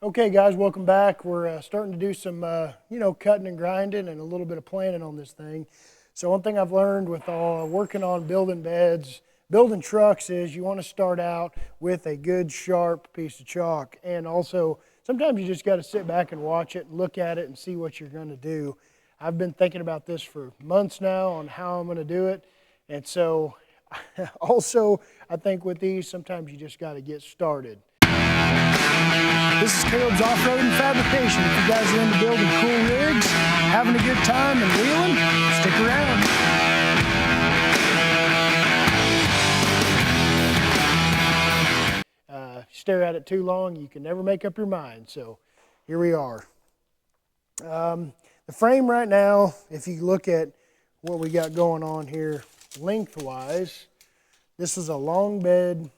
Okay guys, welcome back. We're starting to do some, cutting and grinding and a little bit of planning on this thing. So one thing I've learned with working on building beds, building trucks is you want to start out with a good sharp piece of chalk. And also sometimes you just got to sit back and watch it and look at it and see what you're going to do. I've been thinking about this for months now on how I'm going to do it. And so also I think with these, sometimes you just got to get started. This is Caleb's Off-Roading Fabrication. If you guys are into building cool rigs, having a good time and wheeling, stick around. Stare at it too long, you can never make up your mind. So here we are. The frame right now, if you look at what we got going on here lengthwise, this is a long bed,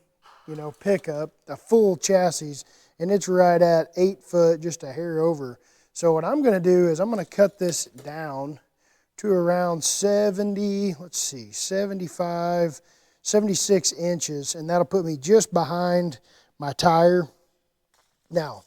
pickup, a full chassis, and it's right at 8 foot, just a hair over. So what I'm going to do is I'm going to cut this down to around 75, 76 inches, and that'll put me just behind my tire. Now,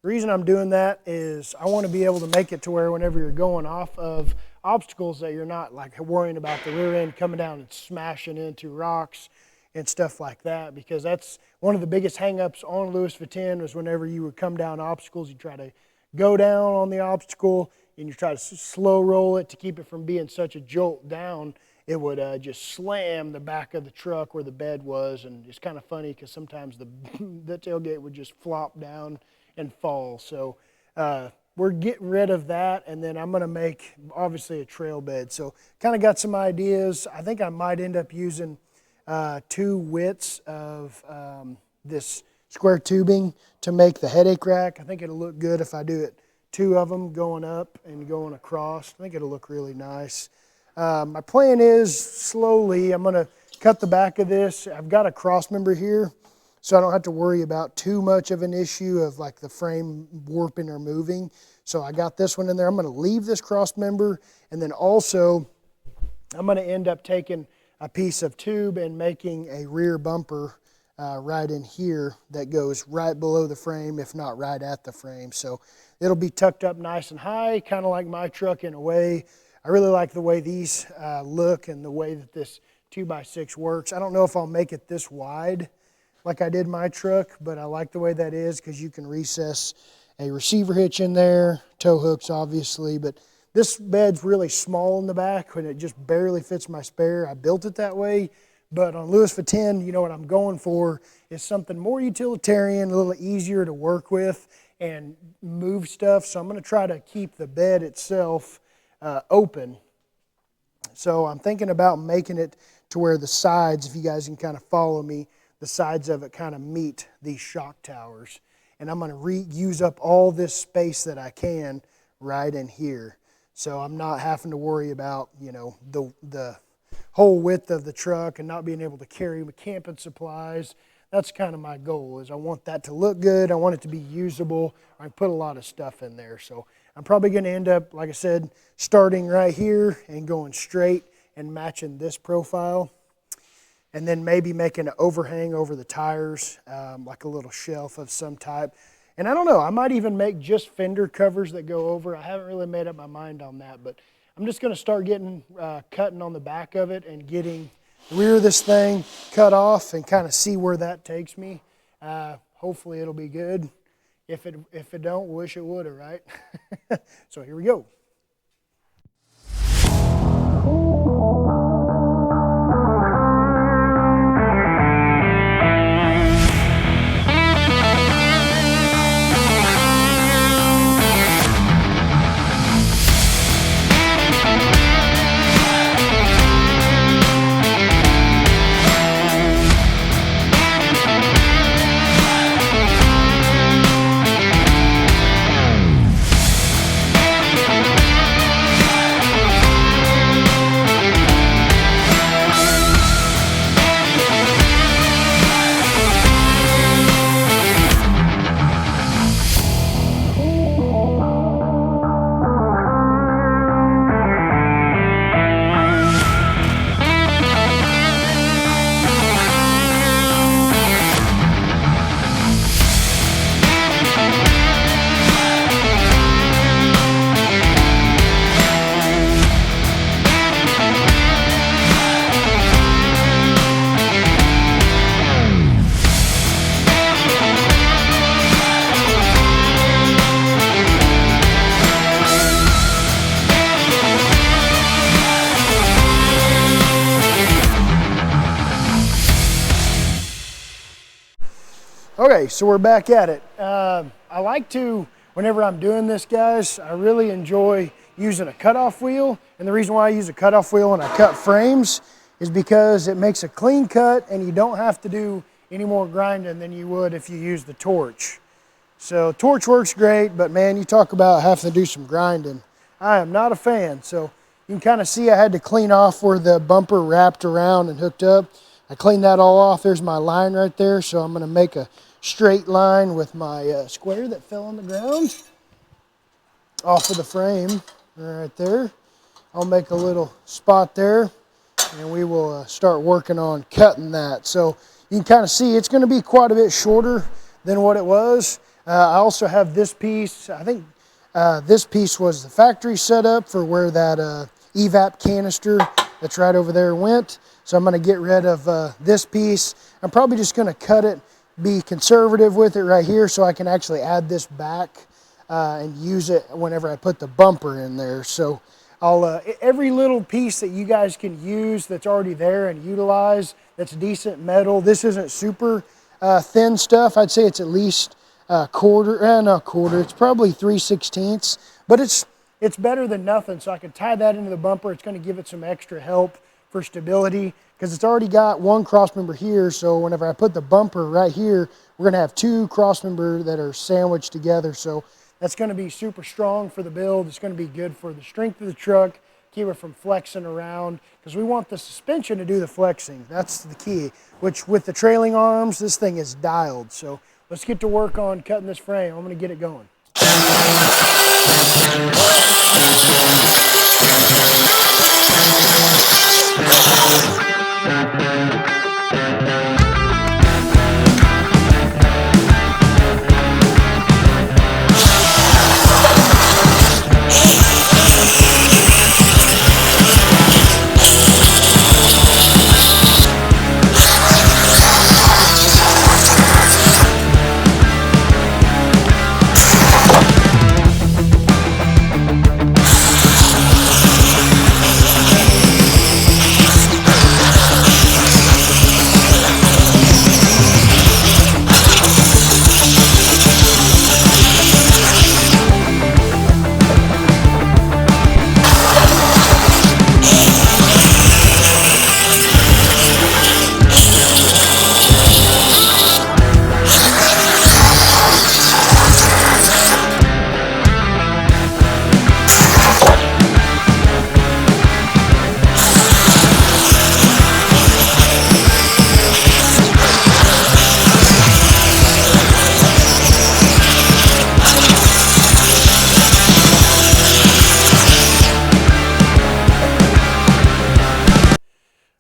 the reason I'm doing that is I want to be able to make it to where whenever you're going off of obstacles that you're not like worrying about the rear end coming down and smashing into rocks and stuff like that, because that's one of the biggest hang-ups on Louis Viten was whenever you would come down obstacles, you try to go down on the obstacle and you try to slow roll it to keep it from being such a jolt down. It would just slam the back of the truck where the bed was, and it's kind of funny because sometimes the tailgate would just flop down and fall. So we're getting rid of that, and then I'm going to make obviously a trail bed. So kind of got some ideas. I think I might end up using 2 widths of this square tubing to make the headache rack. I think it'll look good if I do it 2 of them going up and going across. I think it'll look really nice. My plan is slowly I'm going to cut the back of this. I've got a cross member here, so I don't have to worry about too much of an issue of like the frame warping or moving. So I got this one in there. I'm going to leave this cross member, and then also I'm going to end up taking a piece of tube and making a rear bumper right in here that goes right below the frame, if not right at the frame. So it'll be tucked up nice and high, kind of like my truck in a way. I really like the way these look and the way that this 2x6 works. I don't know if I'll make it this wide like I did my truck, but I like the way that is because you can recess a receiver hitch in there, tow hooks obviously, but this bed's really small in the back and it just barely fits my spare. I built it that way, but on Louis Viten, what I'm going for is something more utilitarian, a little easier to work with and move stuff. So I'm going to try to keep the bed itself open. So I'm thinking about making it to where the sides, if you guys can kind of follow me, the sides of it kind of meet these shock towers. And I'm going to reuse up all this space that I can right in here. So I'm not having to worry about, the whole width of the truck and not being able to carry my camping supplies. That's kind of my goal, is I want that to look good. I want it to be usable. I put a lot of stuff in there. So I'm probably going to end up, like I said, starting right here and going straight and matching this profile. And then maybe making an overhang over the tires, like a little shelf of some type. And I don't know, I might even make just fender covers that go over. I haven't really made up my mind on that, but I'm just going to start getting cutting on the back of it and getting the rear of this thing cut off and kind of see where that takes me. Hopefully it'll be good. If it don't, wish it would have, right? So here we go. Okay, so we're back at it. I like to, whenever I'm doing this, guys, I really enjoy using a cutoff wheel. And the reason why I use a cutoff wheel and I cut frames is because it makes a clean cut and you don't have to do any more grinding than you would if you use the torch. So torch works great, but man, you talk about having to do some grinding. I am not a fan. So you can kind of see I had to clean off where the bumper wrapped around and hooked up. I cleaned that all off. There's my line right there. So I'm going to make a straight line with my square that fell on the ground off of the frame right there. I'll make a little spot there and we will start working on cutting that. So you can kind of see it's going to be quite a bit shorter than what it was. I also have this piece. I think this piece was the factory setup for where that evap canister that's right over there went. So I'm going to get rid of this piece. I'm probably just going to cut it, be conservative with it right here so I can actually add this back and use it whenever I put the bumper in there. So I'll every little piece that you guys can use that's already there and utilize that's decent metal. This isn't super thin stuff. I'd say it's at least not quarter, it's probably 3/16, but it's better than nothing. So I can tie that into the bumper. It's going to give it some extra help for stability because it's already got one cross member here. So whenever I put the bumper right here, we're going to have two cross member that are sandwiched together. So that's going to be super strong for the build. It's going to be good for the strength of the truck, keep it from flexing around because we want the suspension to do the flexing. That's the key, which with the trailing arms, this thing is dialed. So let's get to work on cutting this frame. I'm going to get it going.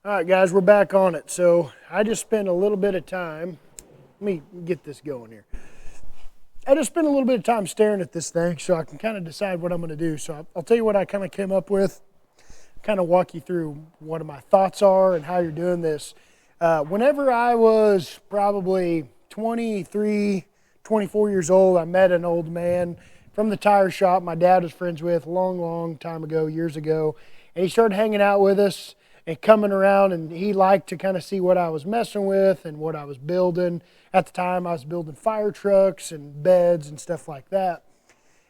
All right, guys, we're back on it. So I just spent a little bit of time. Let me get this going here. I just spent a little bit of time staring at this thing so I can kind of decide what I'm going to do. So I'll tell you what I kind of came up with, kind of walk you through what my thoughts are and how you're doing this. Whenever I was probably 23, 24 years old, I met an old man from the tire shop my dad was friends with a long, long time ago, years ago. And he started hanging out with us and coming around, and he liked to kind of see what I was messing with and what I was building. At the time, I was building fire trucks and beds and stuff like that.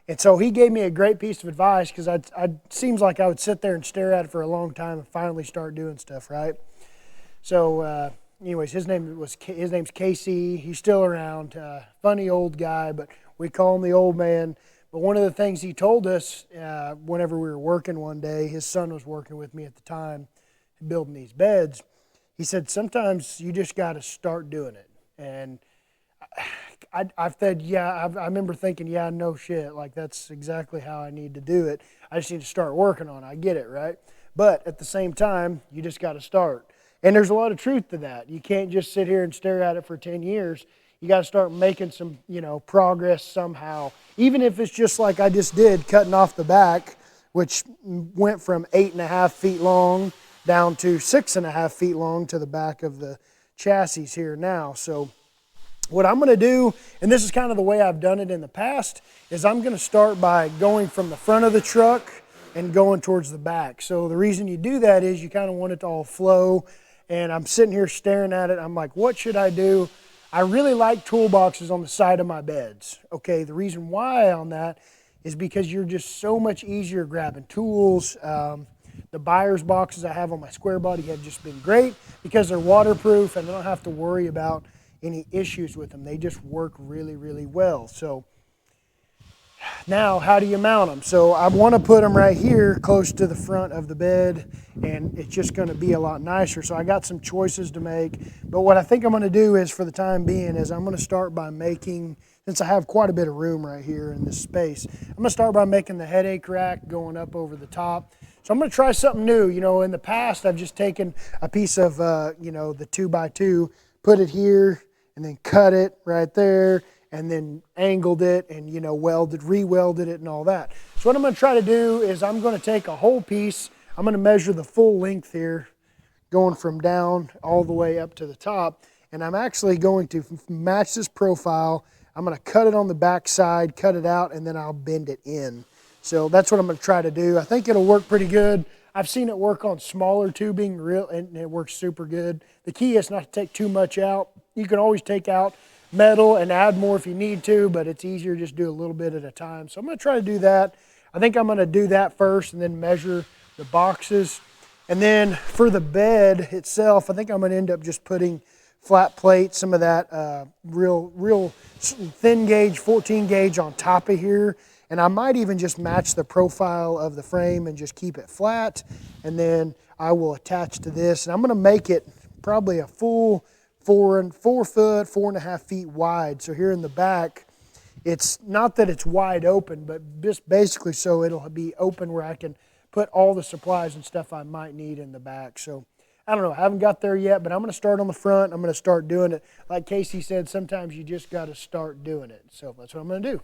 And so he gave me a great piece of advice because it seems like I would sit there and stare at it for a long time and finally start doing stuff, right? So anyways, his name's Casey. He's still around. Funny old guy, but we call him the old man. But one of the things he told us whenever we were working one day, his son was working with me at the time, building these beds. He said, sometimes you just got to start doing it. And I've said, yeah, I remember thinking, yeah, no shit. Like, that's exactly how I need to do it. I just need to start working on it. I get it, right? But at the same time, you just got to start. And there's a lot of truth to that. You can't just sit here and stare at it for 10 years. You got to start making some, progress somehow. Even if it's just like I just did, cutting off the back, which went from 8.5 feet long down to 6.5 feet long to the back of the chassis here now. So what I'm going to do, and this is kind of the way I've done it in the past, is I'm going to start by going from the front of the truck and going towards the back. So the reason you do that is you kind of want it to all flow. And I'm sitting here staring at it. I'm like, what should I do? I really like toolboxes on the side of my beds. Okay, the reason why on that is because you're just so much easier grabbing tools. The buyer's boxes I have on my square body have just been great because they're waterproof and I don't have to worry about any issues with them. They just work really, really well. So now, how do you mount them? So I want to put them right here close to the front of the bed, and it's just going to be a lot nicer. So I got some choices to make, but what I think I'm going to do is, for the time being, is I'm going to start by making, since I have quite a bit of room right here in this space, I'm going to start by making the headache rack going up over the top. So I'm going to try something new. You know, in the past, I've just taken a piece of, you know, the 2x2, put it here, and then cut it right there, and then angled it and, you know, re-welded it and all that. So what I'm going to try to do is I'm going to take a whole piece. I'm going to measure the full length here, going from down all the way up to the top. And I'm actually going to match this profile. I'm going to cut it on the back side, cut it out, and then I'll bend it in. So that's what I'm going to try to do. I think it'll work pretty good. I've seen it work on smaller tubing, and it works super good. The key is not to take too much out. You can always take out metal and add more if you need to, but it's easier to just do a little bit at a time. So I'm going to try to do that. I think I'm going to do that first and then measure the boxes. And then for the bed itself, I think I'm going to end up just putting flat plate, some of that real thin gauge, 14 gauge on top of here. And I might even just match the profile of the frame and just keep it flat. And then I will attach to this. And I'm going to make it probably a full 4 foot, 4.5 feet wide. So here in the back, it's not that it's wide open, but just basically so it'll be open where I can put all the supplies and stuff I might need in the back. So I don't know, I haven't got there yet, but I'm going to start on the front. I'm going to start doing it. Like Casey said, sometimes you just got to start doing it. So that's what I'm going to do.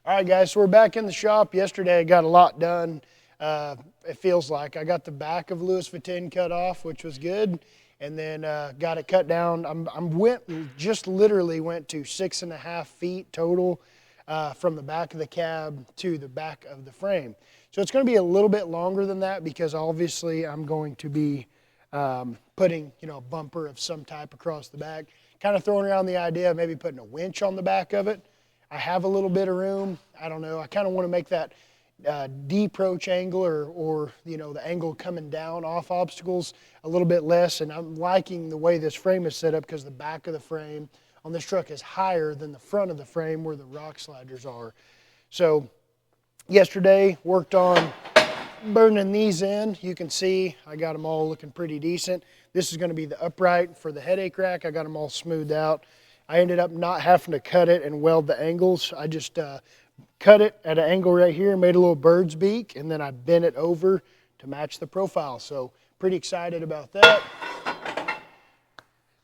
All right, guys, so we're back in the shop. Yesterday I got a lot done. It feels like I got the back of Louis Viten cut off, which was good, and then got it cut down. Just literally went to 6.5 feet total from the back of the cab to the back of the frame. So it's going to be a little bit longer than that because obviously I'm going to be putting, you know, a bumper of some type across the back. Kind of throwing around the idea of maybe putting a winch on the back of it. I have a little bit of room. I don't know. I kind of want to make that deproach angle or you know, the angle coming down off obstacles a little bit less. And I'm liking the way this frame is set up because the back of the frame on this truck is higher than the front of the frame where the rock sliders are. So yesterday worked on burning these in. You can see I got them all looking pretty decent. This is going to be the upright for the headache rack. I got them all smoothed out. I ended up not having to cut it and weld the angles. I just cut it at an angle right here, made a little bird's beak, and then I bent it over to match the profile. So pretty excited about that. I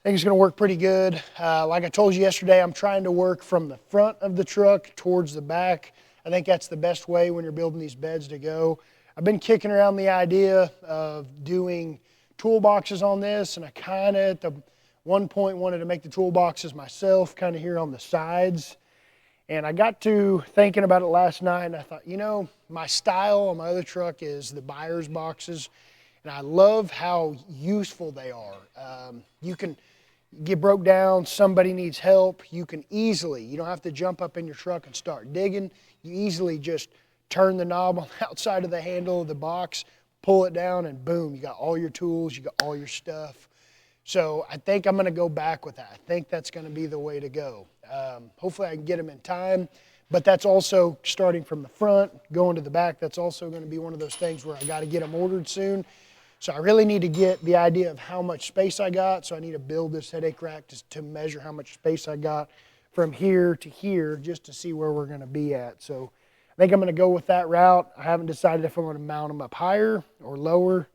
think it's going to work pretty good. Like I told you yesterday, I'm trying to work from the front of the truck towards the back. I think that's the best way when you're building these beds to go. I've been kicking around the idea of doing toolboxes on this, and I kind of at the one point wanted to make the toolboxes myself, kind of here on the sides. And I got to thinking about it last night, and I thought, you know, my style on my other truck is the buyer's boxes. And I love how useful they are. You can get broke down, somebody needs help, you can easily, you don't have to jump up in your truck and start digging. You easily just turn the knob on the outside of the handle of the box, pull it down, and boom, you got all your tools, you got all your stuff. So I think I'm going to go back with that. I think that's going to be the way to go. Hopefully I can get them in time, but that's also starting from the front, going to the back. That's also going to be one of those things where I got to get them ordered soon. So I really need to get the idea of how much space I got. So I need to build this headache rack to measure how much space I got from here to here, just to see where we're going to be at. So I think I'm going to go with that route. I haven't decided if I'm going to mount them up higher or lower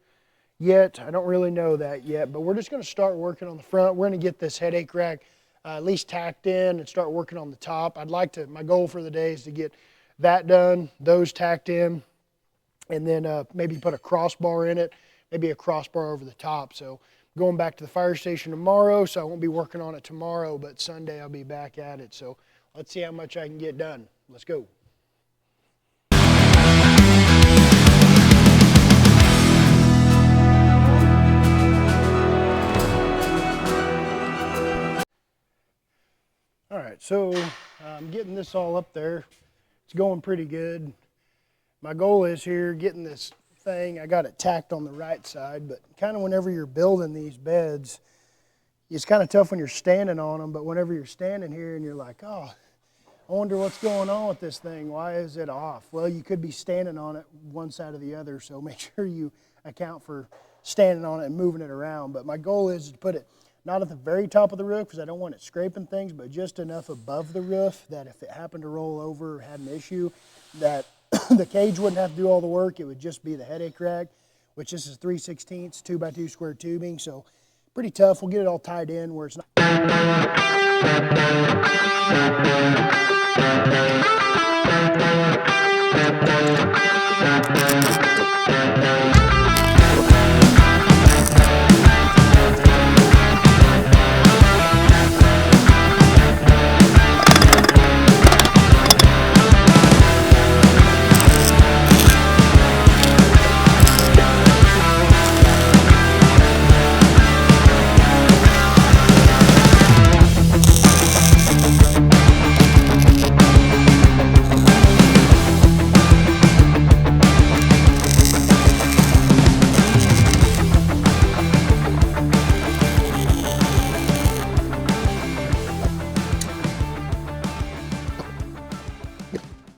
yet. I don't really know that yet, but we're just going to start working on the front. We're going to get this headache rack at least tacked in and start working on the top. I'd like to, my goal for the day is to get that done, those tacked in, and then maybe put a crossbar in it, maybe a crossbar over the top. So going back to the fire station tomorrow, so I won't be working on it tomorrow, but Sunday I'll be back at it. So let's see how much I can get done. Let's go. All right, so I'm getting this all up there. It's going pretty good. My goal is here, getting this thing, I got it tacked on the right side, but kind of whenever you're building these beds, it's kind of tough when you're standing on them, but whenever you're standing here and you're like, oh, I wonder what's going on with this thing. Why is it off? Well, you could be standing on it one side or the other, so make sure you account for standing on it and moving it around. But my goal is to put it not at the very top of the roof, because I don't want it scraping things, but just enough above the roof that if it happened to roll over or had an issue, that the cage wouldn't have to do all the work. It would just be the headache rack, which this is 3/16 2x2 square tubing, so pretty tough. We'll get it all tied in where it's not.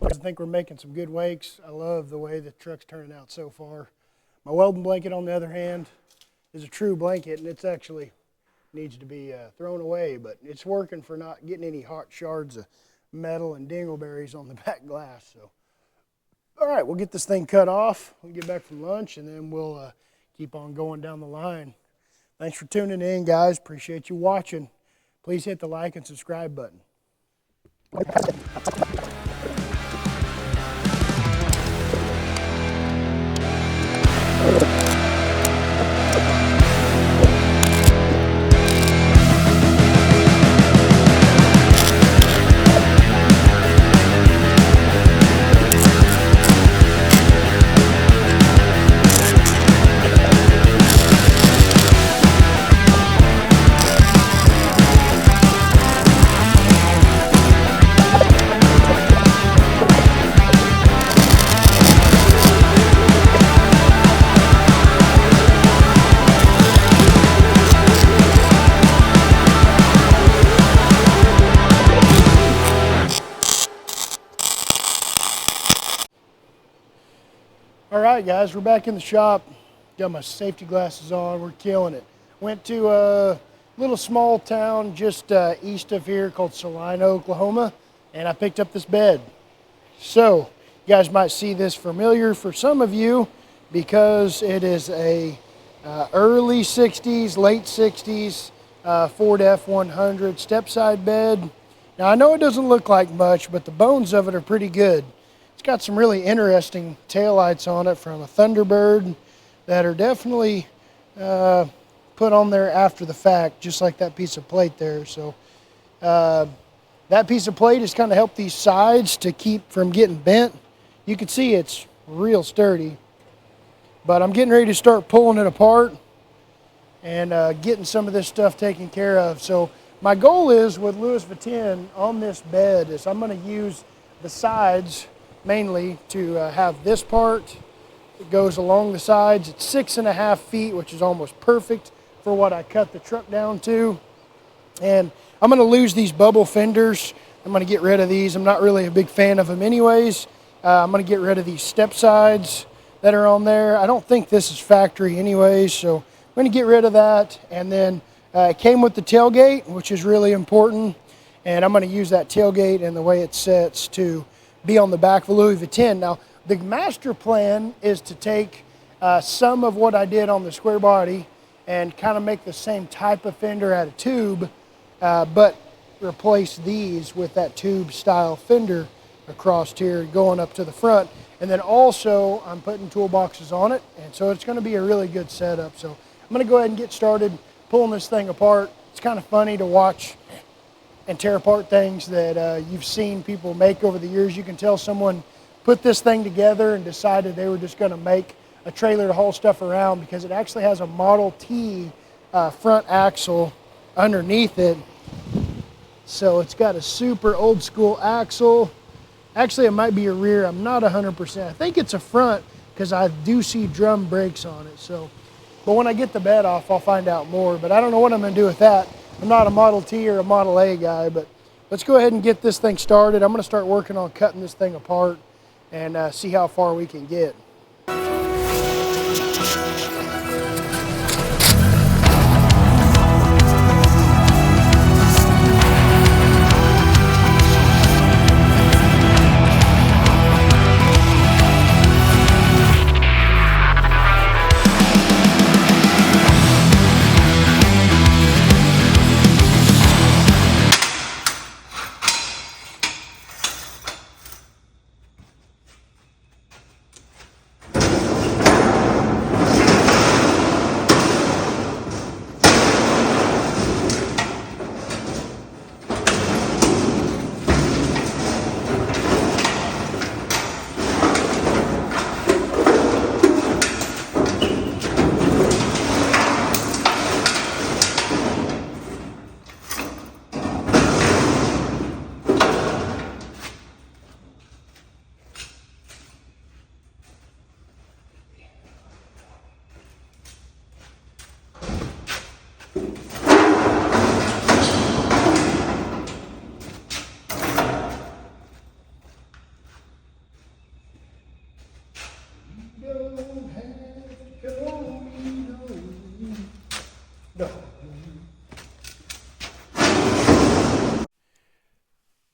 I think we're making some good wakes. I love the way the truck's turning out so far. My welding blanket, on the other hand, is a true blanket, and it's actually needs to be thrown away, but it's working for not getting any hot shards of metal and dingleberries on the back glass. So, all right, we'll get this thing cut off. We'll get back from lunch, and then we'll keep on going down the line. Thanks for tuning in, guys. Appreciate you watching. Please hit the like and subscribe button. All right, guys, we're back in the shop. Got my safety glasses on. We're killing it. Went to a little small town just east of here called Salina, Oklahoma, and I picked up this bed. So you guys might see this familiar for some of you because it is a early 60s, late 60s Ford F-150 stepside bed. Now, I know it doesn't look like much, but the bones of it are pretty good. It's got some really interesting taillights on it from a Thunderbird that are definitely put on there after the fact, just like that piece of plate there. So that piece of plate has kind of helped these sides to keep from getting bent. You can see it's real sturdy, But I'm getting ready to start pulling it apart and getting some of this stuff taken care of. So my goal is with Louis Viten on this bed is I'm going to use the sides mainly to have this part. It goes along the sides. It's 6.5 feet, which is almost perfect for what I cut the truck down to. And I'm going to lose these bubble fenders. I'm going to get rid of these. I'm not really a big fan of them anyways. I'm going to get rid of these step sides that are on there. I don't think this is factory anyways, so I'm going to get rid of that. And then it came with the tailgate, which is really important. And I'm going to use that tailgate and the way it sets to be on the back of a Louis Viten. Now, the master plan is to take some of what I did on the square body and kind of make the same type of fender out of tube, but replace these with that tube style fender across here going up to the front. And then also I'm putting toolboxes on it, and so it's going to be a really good setup. So I'm going to go ahead and get started pulling this thing apart. It's kind of funny to watch and tear apart things that you've seen people make over the years. You can tell someone put this thing together and decided they were just going to make a trailer to haul stuff around, because it actually has a Model T front axle underneath it. So it's got a super old school axle. Actually, it might be a rear. I'm not 100%. I think it's a front because I do see drum brakes on it. So, but when I get the bed off, I'll find out more. But I don't know what I'm going to do with that. I'm not a Model T or a Model A guy, but let's go ahead and get this thing started. I'm going to start working on cutting this thing apart and see how far we can get.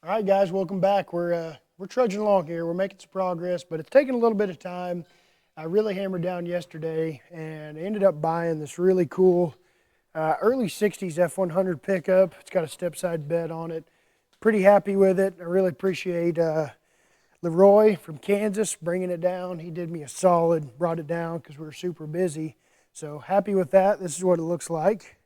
All right, guys, welcome back. We're trudging along here. We're making some progress, but it's taking a little bit of time. I really hammered down yesterday and ended up buying this really cool early 60s F-100 pickup. It's got a stepside bed on it. Pretty happy with it. I really appreciate Leroy from Kansas bringing it down. He did me a solid, brought it down because we were super busy. So happy with that. This is what it looks like.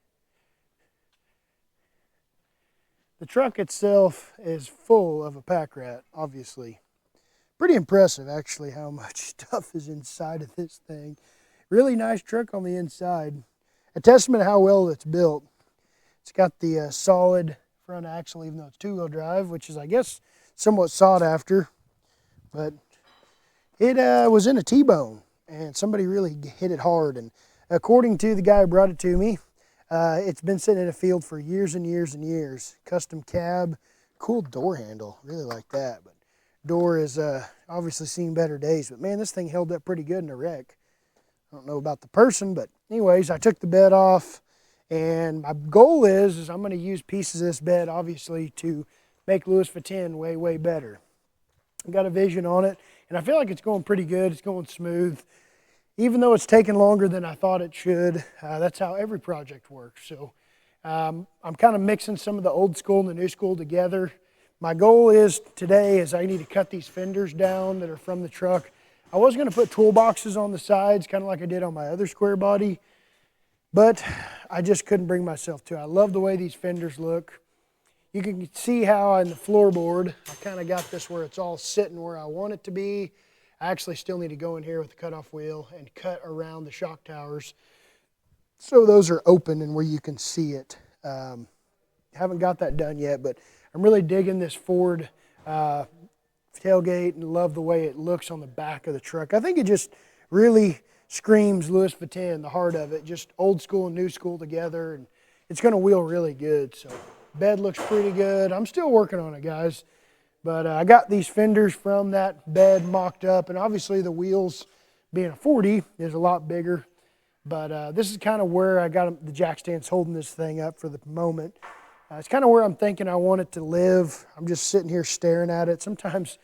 The truck itself is full of a pack rat, obviously. Pretty impressive, actually, how much stuff is inside of this thing. Really nice truck on the inside. A testament to how well it's built. It's got the solid front axle, even though it's two-wheel drive, which is, I guess, somewhat sought after. But it was in a T-bone, and somebody really hit it hard. And according to the guy who brought it to me, it's been sitting in a field for years and years and years. Custom cab, cool door handle, really like that. But door is obviously seen better days. But man, this thing held up pretty good in a wreck. I don't know about the person, but anyways, I took the bed off, and my goal is I'm going to use pieces of this bed, obviously, to make Louis Viten way, way better. I've got a vision on it, and I feel like it's going pretty good. It's going smooth. Even though it's taken longer than I thought it should, that's how every project works. So I'm kind of mixing some of the old school and the new school together. My goal is today is I need to cut these fenders down that are from the truck. I was going to put toolboxes on the sides, kind of like I did on my other square body, but I just couldn't bring myself to. I love the way these fenders look. You can see how in the floorboard, I kind of got this where it's all sitting where I want it to be. I actually still need to go in here with the cutoff wheel and cut around the shock towers so those are open and where you can see it. Haven't got that done yet, but I'm really digging this Ford tailgate and love the way it looks on the back of the truck. I think it just really screams Louis Viten, the heart of it, just old school and new school together, and it's going to wheel really good. So bed looks pretty good. I'm still working on it, guys, but I got these fenders from that bed mocked up, and obviously the wheels, being a 40, is a lot bigger, but this is kind of where I got the jack stands holding this thing up for the moment. It's kind of where I'm thinking I want it to live. I'm just sitting here staring at it. Sometimes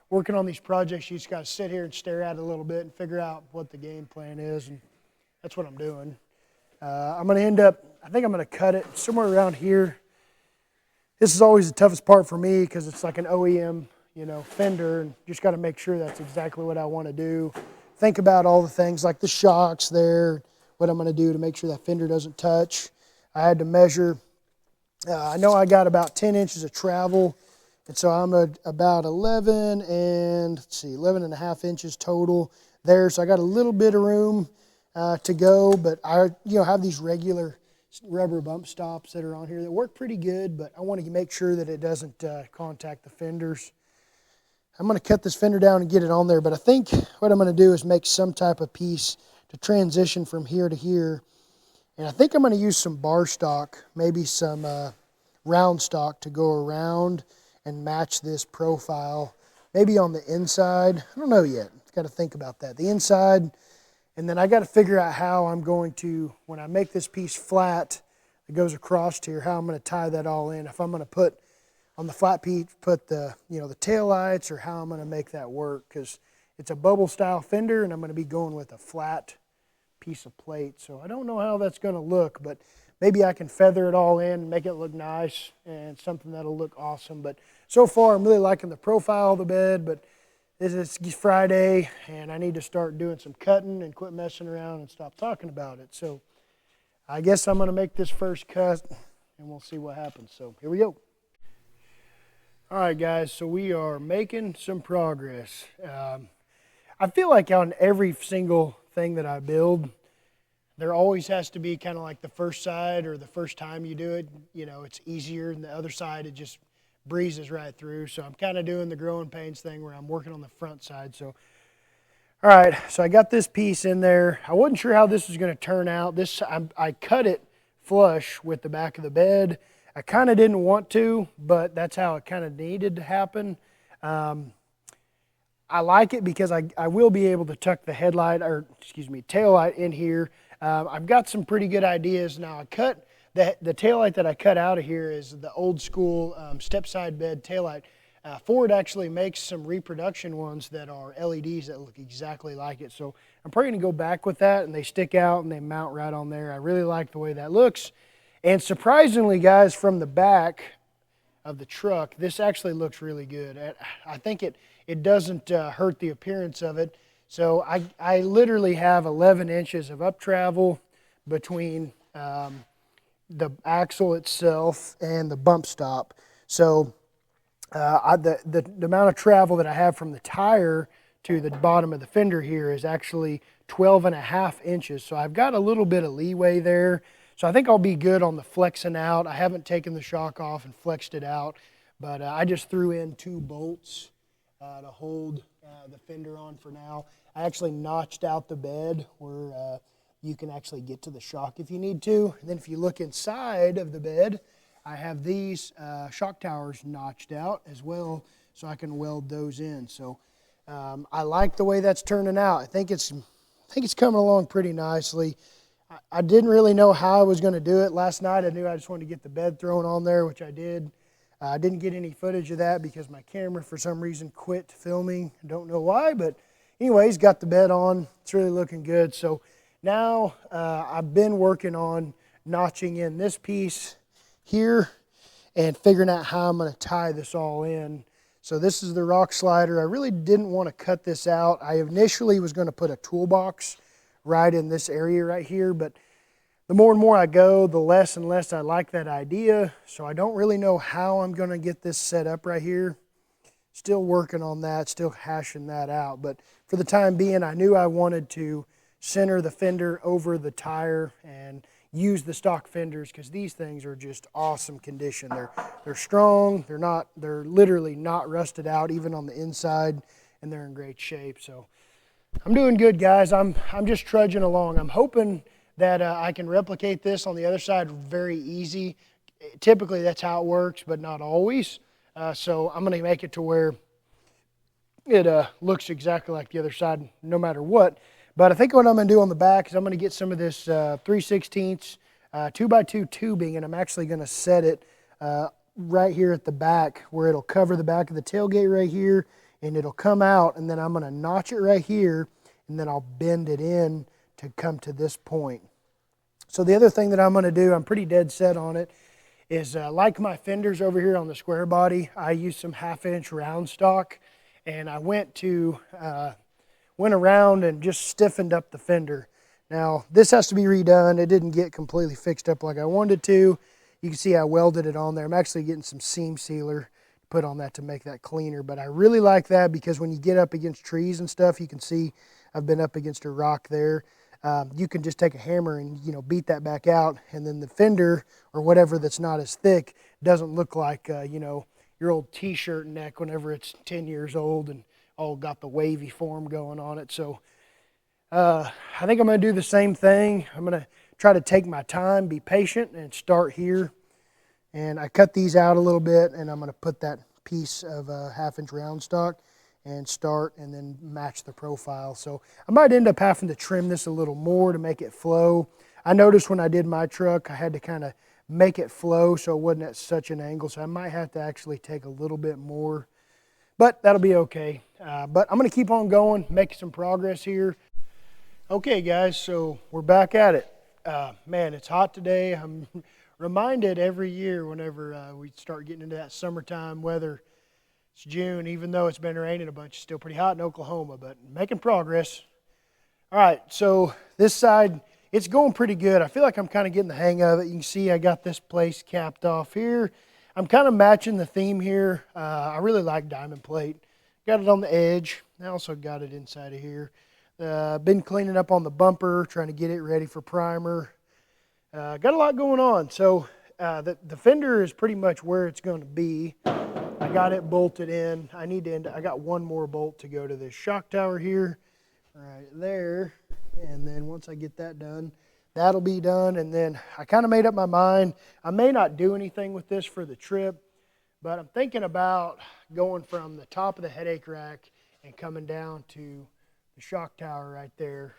working on these projects, you just got to sit here and stare at it a little bit and figure out what the game plan is, and that's what I'm doing. I'm going to end up, I think I'm going to cut it somewhere around here. This is always the toughest part for me because it's like an OEM, fender, and just got to make sure that's exactly what I want to do. Think about all the things like the shocks there, what I'm going to do to make sure that fender doesn't touch. I had to measure. I know I got about 10 inches of travel, and so I'm about 11 and 11.5 inches total there. So I got a little bit of room to go, but I have these regular rubber bump stops that are on here that work pretty good, but I want to make sure that it doesn't contact the fenders. I'm going to cut this fender down and get it on there, but I think what I'm going to do is make some type of piece to transition from here to here. And I think I'm going to use some bar stock, maybe some round stock to go around and match this profile. Maybe on the inside. I don't know yet. Got to think about that. The inside, and then I got to figure out how I'm going to, when I make this piece flat that goes across here, how I'm going to tie that all in. If I'm going to put on the flat piece, put the the tail lights, or how I'm going to make that work, because it's a bubble style fender and I'm going to be going with a flat piece of plate. So I don't know how that's going to look, but maybe I can feather it all in and make it look nice and something that'll look awesome. But so far I'm really liking the profile of the bed, but this is Friday and I need to start doing some cutting and quit messing around and stop talking about it. So I guess I'm going to make this first cut and we'll see what happens. So here we go. All right, guys, so we are making some progress. I feel like on every single thing that I build, there always has to be kind of like the first side or the first time you do it, it's easier, and the other side it just breezes right through. So I'm kind of doing the growing pains thing where I'm working on the front side. So all right, so I got this piece in there. I wasn't sure how this was going to turn out. I cut it flush with the back of the bed. I kind of didn't want to, but that's how it kind of needed to happen. I like it because I will be able to tuck the tail light in here. I've got some pretty good ideas. Now I cut the tail light that I cut out of here is the old school stepside bed tail light. Ford actually makes some reproduction ones that are LEDs that look exactly like it. So I'm probably going to go back with that, and they stick out and they mount right on there. I really like the way that looks. And surprisingly, guys, from the back of the truck, this actually looks really good. I think it doesn't hurt the appearance of it. So I literally have 11 inches of up travel between the axle itself and the bump stop. So the amount of travel that I have from the tire to the bottom of the fender here is actually 12.5 inches. So I've got a little bit of leeway there. So I think I'll be good on the flexing out. I haven't taken the shock off and flexed it out, but I just threw in 2 bolts to hold the fender on for now. I actually notched out the bed where you can actually get to the shock if you need to. And then if you look inside of the bed, I have these shock towers notched out as well, so I can weld those in. So I like the way that's turning out. I think it's coming along pretty nicely. I didn't really know how I was going to do it. Last night I knew I just wanted to get the bed thrown on there, which I did. I didn't get any footage of that because my camera for some reason quit filming. I don't know why, but anyways, got the bed on. It's really looking good. So now I've been working on notching in this piece here and figuring out how I'm going to tie this all in. So this is the rock slider. I really didn't want to cut this out. I initially was going to put a toolbox right in this area right here, but the more and more I go, the less and less I like that idea. So I don't really know how I'm going to get this set up right here. still working on that, still hashing that out. But for the time being, I knew I wanted to center the fender over the tire and use the stock fenders, because these things are just awesome condition. They're strong, they're literally not rusted out even on the inside, and they're in great shape. So I'm doing good, guys. I'm just trudging along. I'm hoping that I can replicate this on the other side very easy. Typically that's how it works, but not always. So I'm going to make it to where it looks exactly like the other side no matter what. But I think what I'm going to do on the back is I'm going to get some of this 3/16 2x2 tubing, and I'm actually going to set it right here at the back where it'll cover the back of the tailgate right here, and it'll come out, and then I'm going to notch it right here, and then I'll bend it in to come to this point. So the other thing that I'm going to do, I'm pretty dead set on it, is like my fenders over here on the square body, I use some 1/2-inch round stock, and I went around and just stiffened up the fender. Now this has to be redone. It didn't get completely fixed up like I wanted it to. You can see I welded it on there. I'm actually getting some seam sealer to put on that to make that cleaner, but I really like that because when you get up against trees and stuff, you can see I've been up against a rock there. You can just take a hammer and beat that back out, and then the fender or whatever that's not as thick doesn't look like your old t-shirt neck whenever it's 10 years old and all got the wavy form going on it. So I think I'm going to do the same thing. I'm going to try to take my time, be patient, and start here. And I cut these out a little bit, and I'm going to put that piece of 1/2-inch round stock and start and then match the profile. So I might end up having to trim this a little more to make it flow. I noticed when I did my truck, I had to kind of make it flow so it wasn't at such an angle. So I might have to actually take a little bit more, but that'll be okay. But I'm going to keep on going, making some progress here. Okay, guys, so we're back at it. Man, it's hot today. I'm reminded every year whenever we start getting into that summertime weather. It's June, even though it's been raining a bunch, it's still pretty hot in Oklahoma, but making progress. All right, so this side, it's going pretty good. I feel like I'm kind of getting the hang of it. You can see I got this place capped off here. I'm kind of matching the theme here. I really like diamond plate. Got it on the edge. I also got it inside of here. Been cleaning up on the bumper, trying to get it ready for primer. Got a lot going on. So the fender is pretty much where it's going to be. I got it bolted in. I got one more bolt to go to this shock tower here, right there. And then once I get that done, that'll be done. And then I kind of made up my mind. I may not do anything with this for the trip, but I'm thinking about going from the top of the headache rack and coming down to the shock tower right there,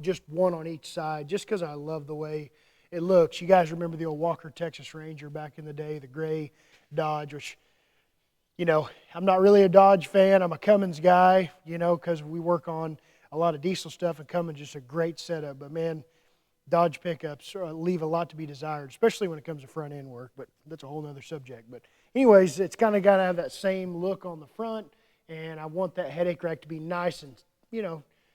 just one on each side, just because I love the way it looks. You guys remember the old Walker Texas Ranger back in the day, the gray Dodge, which, I'm not really a Dodge fan. I'm a Cummins guy, because we work on a lot of diesel stuff, and Cummins is just a great setup. But man, Dodge pickups leave a lot to be desired, especially when it comes to front end work, but that's a whole nother subject. But anyways, it's kind of got to have that same look on the front, and I want that headache rack to be nice and,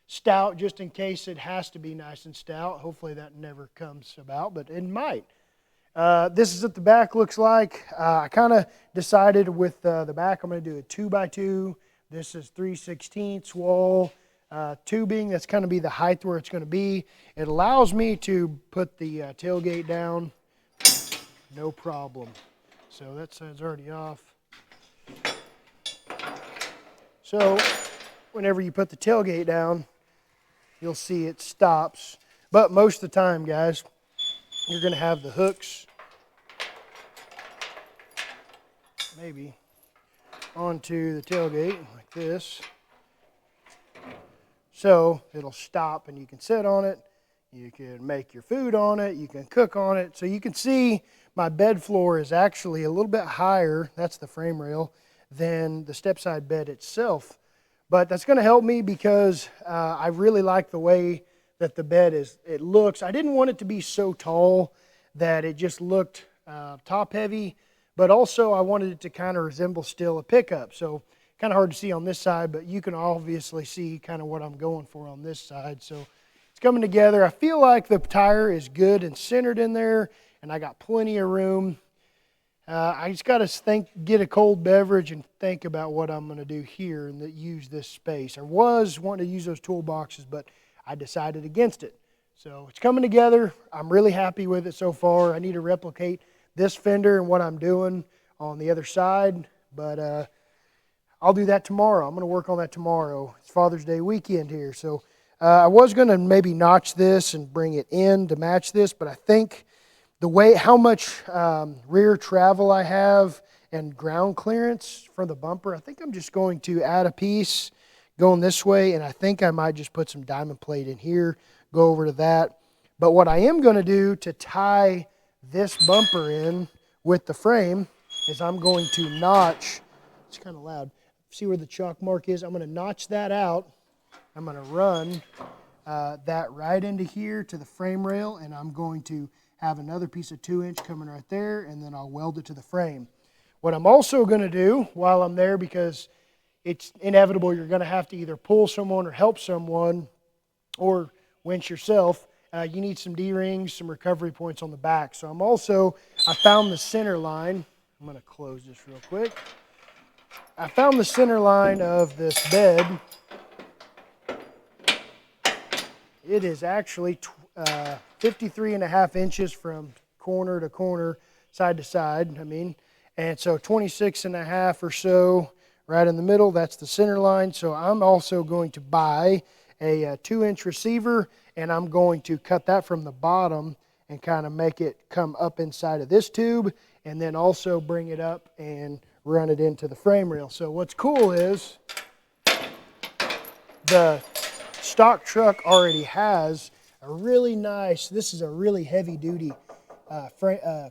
stout, just in case it has to be nice and stout. Hopefully that never comes about, but it might. This is what the back looks like. I kind of decided with the back, I'm going to do a 2x2. This is 3/16 wall tubing. That's going to be the height where it's going to be. It allows me to put the tailgate down, no problem. So that side's already off. So whenever you put the tailgate down, you'll see it stops. But most of the time, guys, you're going to have the hooks, maybe, onto the tailgate like this. So it'll stop and you can sit on it. You can make your food on it. You can cook on it. So you can see my bed floor is actually a little bit higher, that's the frame rail, than the stepside bed itself. But that's going to help me because I really like the way that the bed it looks. I didn't want it to be so tall that it just looked top heavy, but also I wanted it to kind of resemble still a pickup. So kind of hard to see on this side, but you can obviously see kind of what I'm going for on this side. So it's coming together. I feel like the tire is good and centered in there, and I got plenty of room. I just got to get a cold beverage and think about what I'm going to do here and use this space. I was wanting to use those toolboxes, but I decided against it. So it's coming together. I'm really happy with it so far. I need to replicate this fender and what I'm doing on the other side, but I'll do that tomorrow. I'm going to work on that tomorrow. It's Father's Day weekend here, so I was going to maybe notch this and bring it in to match this, but I think how much rear travel I have and ground clearance from the bumper, I think I'm just going to add a piece going this way, and I think I might just put some diamond plate in here, go over to that. But what I am going to do to tie this bumper in with the frame is I'm going to notch, it's kind of loud, see where the chalk mark is? I'm going to notch that out. I'm going to run that right into here to the frame rail, and I'm going to have another piece of 2-inch coming right there, and then I'll weld it to the frame. What I'm also going to do while I'm there, because it's inevitable you're going to have to either pull someone or help someone or winch yourself, you need some D-rings, some recovery points on the back. So I found the center line. I'm going to close this real quick. I found the center line of this bed. It is actually 53.5 inches from corner to corner, side to side, and so 26.5 or so right in the middle. That's the center line. So I'm also going to buy a 2-inch receiver, and I'm going to cut that from the bottom and kind of make it come up inside of this tube, and then also bring it up and run it into the frame rail. So what's cool is the stock truck already has a really nice, this is a really heavy duty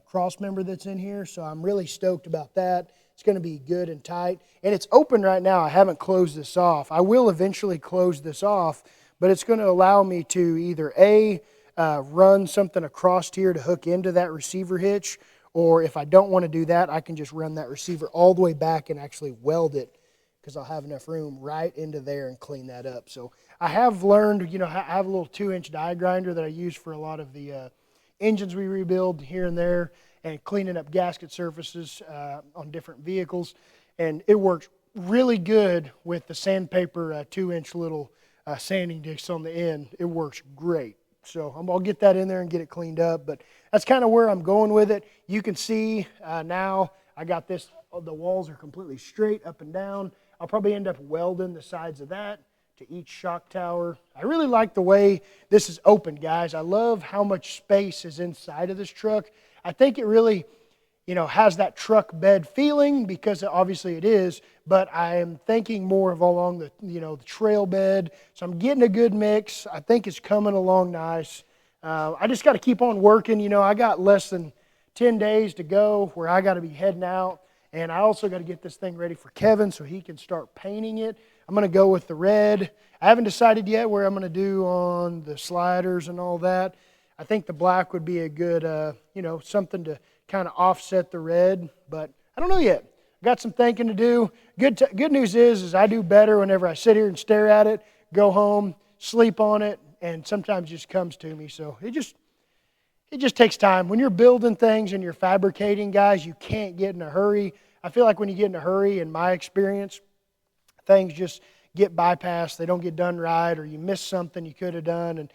cross member that's in here, so I'm really stoked about that. It's going to be good and tight, and it's open right now. I haven't closed this off. I will eventually close this off, but it's going to allow me to either run something across here to hook into that receiver hitch, or if I don't want to do that, I can just run that receiver all the way back and actually weld it, because I'll have enough room right into there and clean that up. So I have learned, I have a little 2-inch die grinder that I use for a lot of the engines we rebuild here and there, and cleaning up gasket surfaces on different vehicles. And it works really good with the sandpaper 2-inch little sanding discs on the end. It works great. So I'll get that in there and get it cleaned up. But that's kind of where I'm going with it. You can see now I got this, the walls are completely straight up and down. I'll probably end up welding the sides of that to each shock tower. I really like the way this is open, guys. I love how much space is inside of this truck. I think it really, has that truck bed feeling, because obviously it is, but I am thinking more of along the, the trail bed. So I'm getting a good mix. I think it's coming along nice. I just got to keep on working. I got less than 10 days to go where I got to be heading out. And I also got to get this thing ready for Kevin so he can start painting it. I'm going to go with the red. I haven't decided yet where I'm going to do on the sliders and all that. I think the black would be a good, something to kind of offset the red. But I don't know yet. Got some thinking to do. Good news is I do better whenever I sit here and stare at it, go home, sleep on it, and sometimes it just comes to me. So it just takes time. When you're building things and you're fabricating, guys, you can't get in a hurry. I feel like when you get in a hurry, in my experience, things just get bypassed. They don't get done right, or you miss something you could have done. And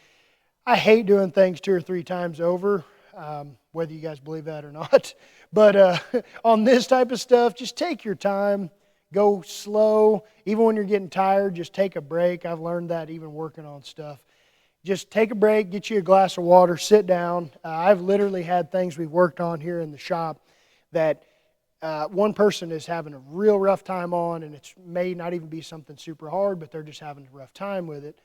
I hate doing things 2 or 3 times over, whether you guys believe that or not. But on this type of stuff, just take your time. Go slow. Even when you're getting tired, just take a break. I've learned that even working on stuff. Just take a break, get you a glass of water, sit down. I've literally had things we've worked on here in the shop that one person is having a real rough time on, and it may not even be something super hard, but they're just having a rough time with it.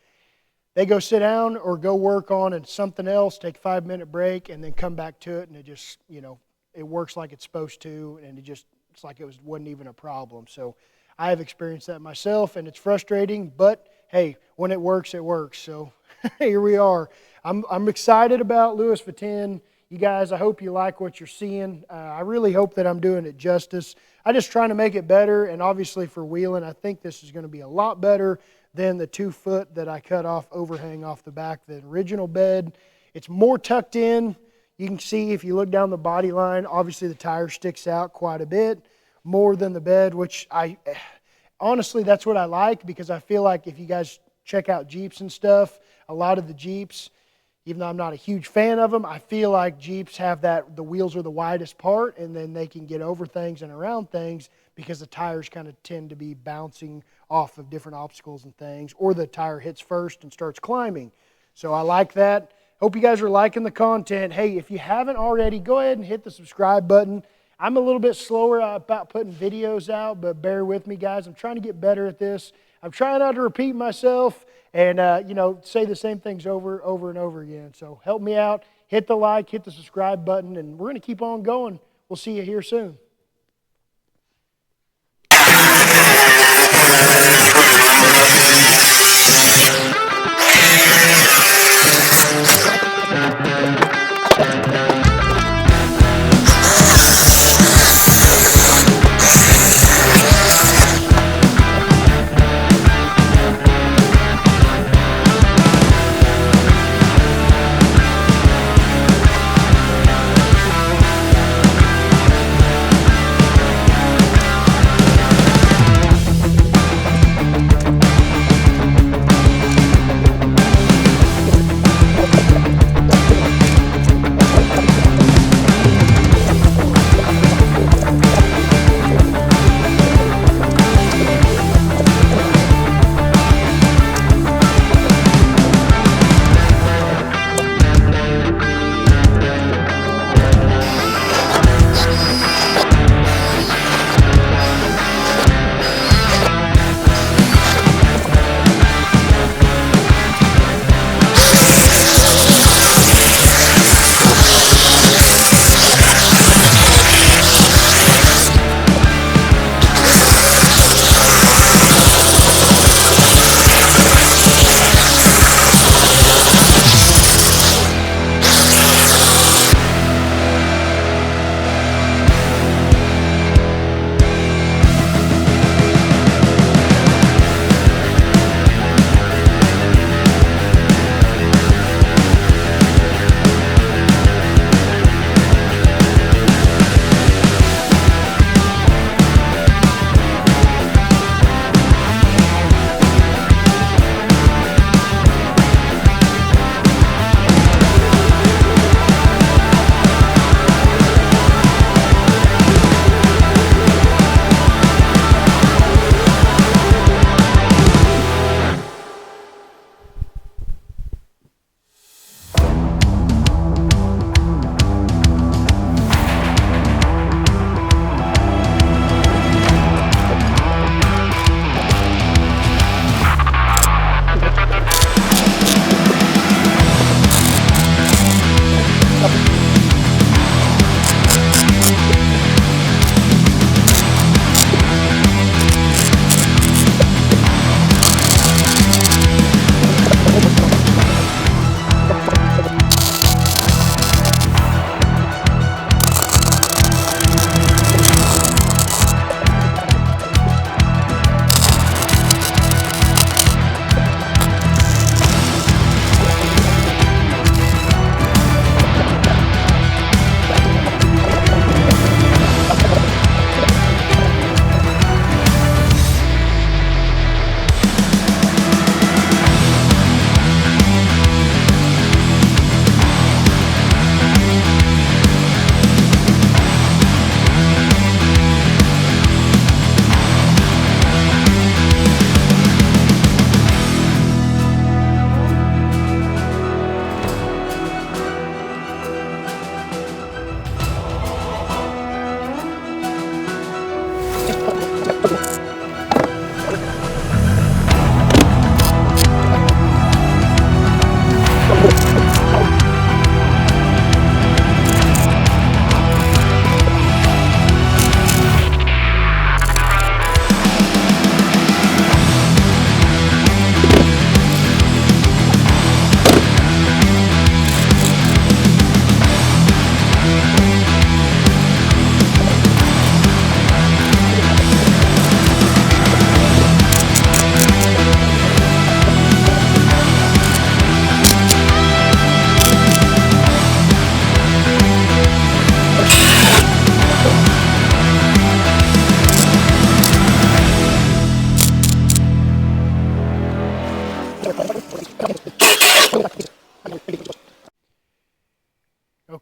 They go sit down or go work on something else, take a 5-minute break, and then come back to it, and it just, it works like it's supposed to, and it's like wasn't even a problem. So I have experienced that myself, and it's frustrating, but hey, when it works, it works. So here we are. I'm excited about Louis Viten. You guys, I hope you like what you're seeing. I really hope that I'm doing it justice. I'm just trying to make it better, and obviously for wheeling, I think this is going to be a lot better than the 2-foot that I cut off overhang off the back, the original bed. It's more tucked in. You can see if you look down the body line, obviously the tire sticks out quite a bit more than the bed, which honestly, that's what I like, because I feel like if you guys check out Jeeps and stuff, a lot of the Jeeps, even though I'm not a huge fan of them, I feel like Jeeps have that the wheels are the widest part, and then they can get over things and around things because the tires kind of tend to be bouncing off of different obstacles and things, or the tire hits first and starts climbing. So I like that. Hope you guys are liking the content. Hey, if you haven't already, go ahead and hit the subscribe button. I'm a little bit slower about putting videos out, but bear with me, guys. I'm trying to get better at this. I'm trying not to repeat myself and say the same things over and over again. So help me out. Hit the like, hit the subscribe button, and we're going to keep on going. We'll see you here soon.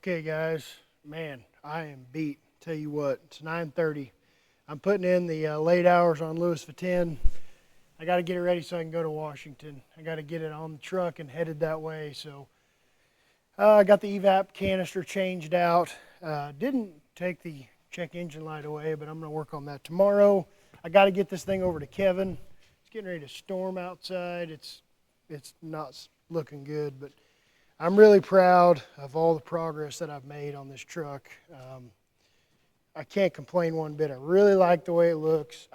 Okay, guys, man, I am beat. Tell you what, it's 9:30. I'm putting in the late hours on Louis Viten. I got to get it ready so I can go to Washington. I got to get it on the truck and headed that way. So I got the evap canister changed out. Didn't take the check engine light away, but I'm going to work on that tomorrow. I got to get this thing over to Kevin. It's getting ready to storm outside. It's not looking good, but I'm really proud of all the progress that I've made on this truck. I can't complain one bit. I really like the way it looks.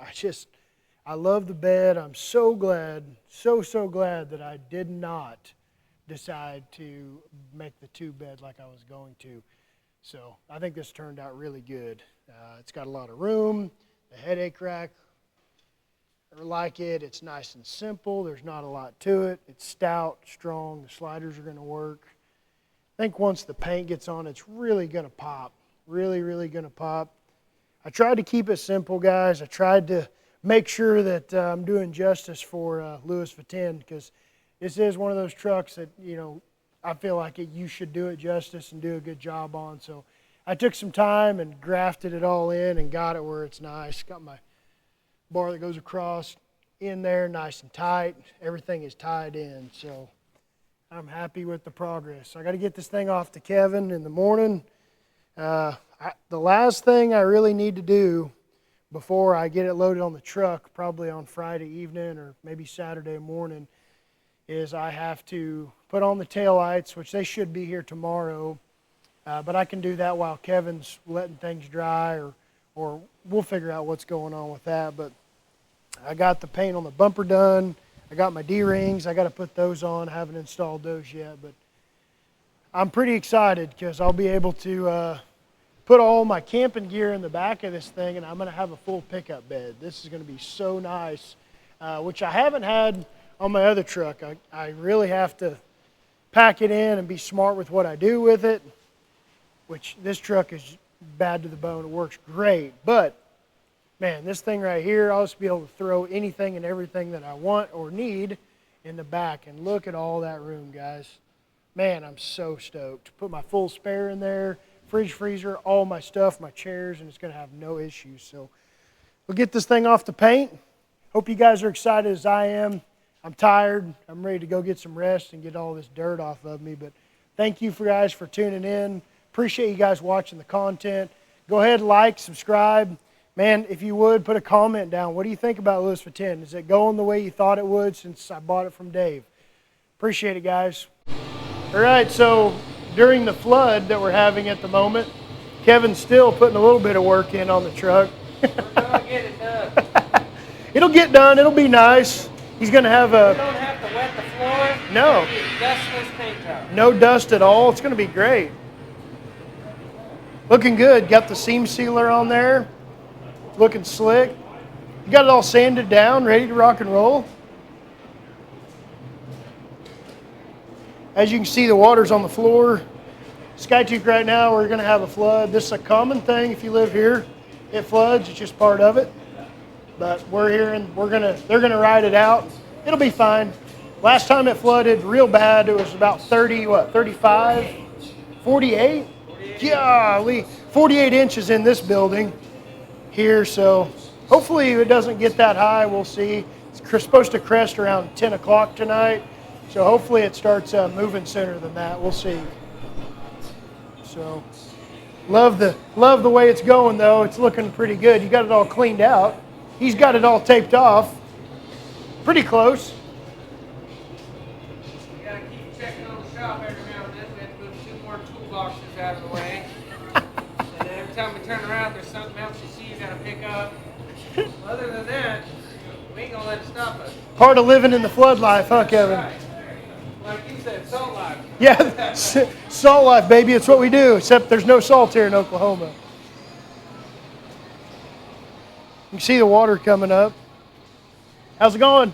I love the bed. I'm so glad, so glad that I did not decide to make the two bed like I was going to. So I think this turned out really good. It's got a lot of room, the headache rack, I like it. It's nice and simple. There's not a lot to it. It's stout, strong. The sliders are going to work. I think once the paint gets on, it's really going to pop. Really going to pop. I tried to keep it simple, guys. I tried to make sure that I'm doing justice for Louis Viten, because this is one of those trucks that, you know, I feel like you should do it justice and do a good job on. So I took some time and grafted it all in and got it where it's nice. Got my bar that goes across in there nice and tight. Everything is tied in, so I'm happy with the progress. I got to get this thing off to Kevin in the morning. The last thing I really need to do before I get it loaded on the truck, probably on Friday evening or maybe Saturday morning, is I have to put on the taillights, which they should be here tomorrow, but I can do that while Kevin's letting things dry, or we'll figure out what's going on with that. But I got the paint on the bumper done. I got my D-rings. I got to put those on. I haven't installed those yet, but I'm pretty excited because I'll be able to put all my camping gear in the back of this thing, and I'm going to have a full pickup bed. This is going to be so nice, which I haven't had on my other truck. I really have to pack it in and be smart with what I do with it, which this truck is bad to the bone. It works great, but man, this thing right here, I'll just be able to throw anything and everything that I want or need in the back. And look at all that room, guys. Man, I'm so stoked. Put my full spare in there, fridge, freezer, all my stuff, my chairs, and it's going to have no issues. So we'll get this thing off the paint. Hope you guys are excited as I am. I'm tired. I'm ready to go get some rest and get all this dirt off of me. But thank you guys for tuning in. Appreciate you guys watching the content. Go ahead, like, subscribe. Man, if you would, put a comment down. What do you think about Louis Viten? Is it going the way you thought it would since I bought it from Dave? Appreciate it, guys. All right, so during the flood that we're having at the moment, Kevin's still putting a little bit of work in on the truck. We're going to get it done. It'll get done. It'll be nice. He's going to have a... We don't have to wet the floor. No. Dustless paint job. No dust at all. It's going to be great. Looking good. Got the seam sealer on there. Looking slick. You got it all sanded down, ready to rock and roll. As you can see, the water's on the floor. Skytook right now, we're going to have a flood. This is a common thing if you live here. It floods. It's just part of it. But we're here and they're going to ride it out. It'll be fine. Last time it flooded real bad, it was about 35, 48? Golly, 48 inches in this building here. So hopefully it doesn't get that high. We'll see. It's supposed to crest around 10 o'clock tonight. So hopefully it starts moving sooner than that. We'll see. So love the way it's going, though. It's looking pretty good. You got it all cleaned out. He's got it all taped off. Pretty close. You got to keep checking on the shop every now and then. We have to move 2 more toolboxes out of the way. And then every time we turn around, there's something else you see you got to pick up. Other than that, we ain't going to let it stop us. Part of living in the flood life, huh, Kevin? Right. Like you said, salt life. Yeah, salt life, baby. It's what we do, except there's no salt here in Oklahoma. You can see the water coming up. How's it going?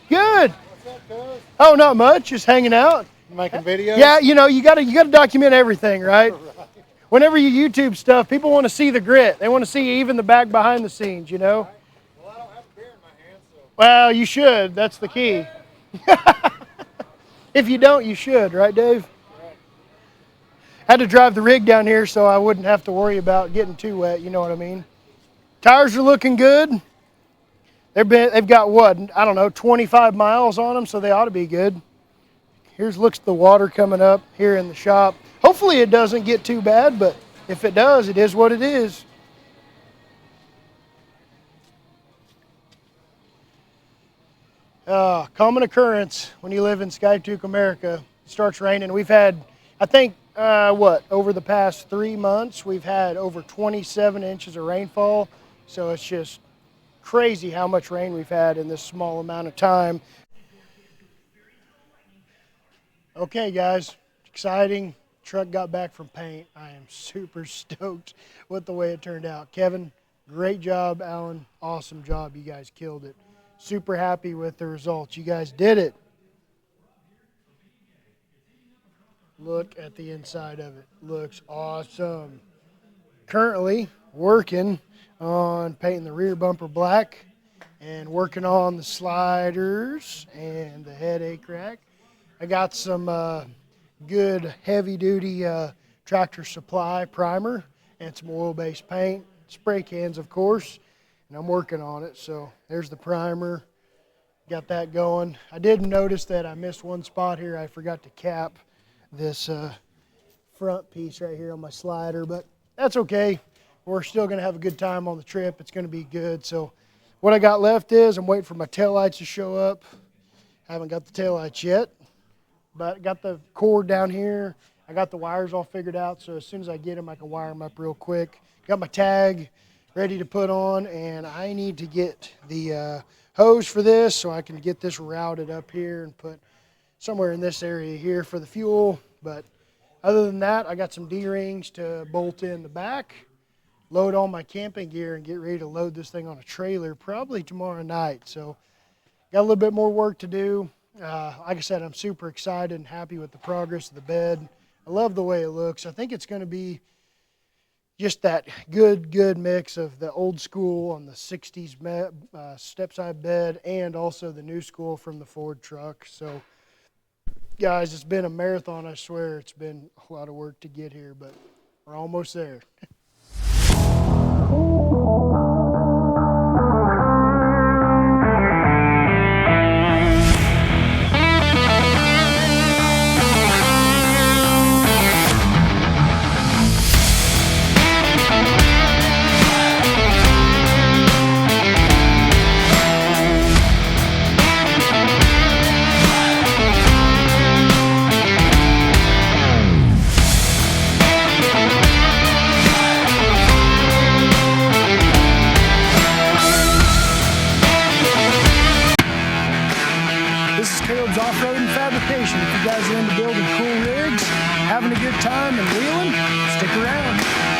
Good. What's up, cuz? Oh, not much. Just hanging out. You making videos? Yeah, you know, you gotta document everything, right? Whenever you YouTube stuff, people want to see the grit. They want to see even the back behind the scenes, you know? Well, I don't have a beer in my hand, so. Well, you should. That's the key. If you don't, you should, right, Dave? Right. Had to drive the rig down here so I wouldn't have to worry about getting too wet, you know what I mean? Tires are looking good. They've got what, I don't know, 25 miles on them, so they ought to be good. Looks the water coming up here in the shop. Hopefully it doesn't get too bad, but if it does, it is what it is. Common occurrence when you live in Skytook, America. It starts raining. We've had, I think, over the past 3 months, we've had over 27 inches of rainfall. So it's just crazy how much rain we've had in this small amount of time. Okay, guys, exciting. Truck got back from paint. I am super stoked with the way it turned out. Kevin, great job. Alan, awesome job. You guys killed it. Super happy with the results. You guys did it. Look at the inside of it. Looks awesome. Currently working on painting the rear bumper black and working on the sliders and the headache rack. I got some good heavy-duty Tractor Supply primer and some oil-based paint, spray cans, of course, and I'm working on it. So there's the primer. Got that going. I did notice that I missed one spot here. I forgot to cap this front piece right here on my slider, but that's okay. We're still going to have a good time on the trip. It's going to be good. So what I got left is I'm waiting for my taillights to show up. I haven't got the taillights yet, but I got the cord down here. I got the wires all figured out, so as soon as I get them, I can wire them up real quick. Got my tag ready to put on, and I need to get the hose for this so I can get this routed up here and put somewhere in this area here for the fuel. But other than that, I got some D-rings to bolt in the back, load all my camping gear, and get ready to load this thing on a trailer probably tomorrow night. So got a little bit more work to do. Like I said, I'm super excited and happy with the progress of the bed. I love the way it looks. I think it's going to be just that good mix of the old school on the 60s stepside bed and also the new school from the Ford truck. So guys, it's been a marathon. I swear it's been a lot of work to get here, but we're almost there. Off-road and fabrication. If you guys are into building cool rigs, having a good time and wheeling, stick around.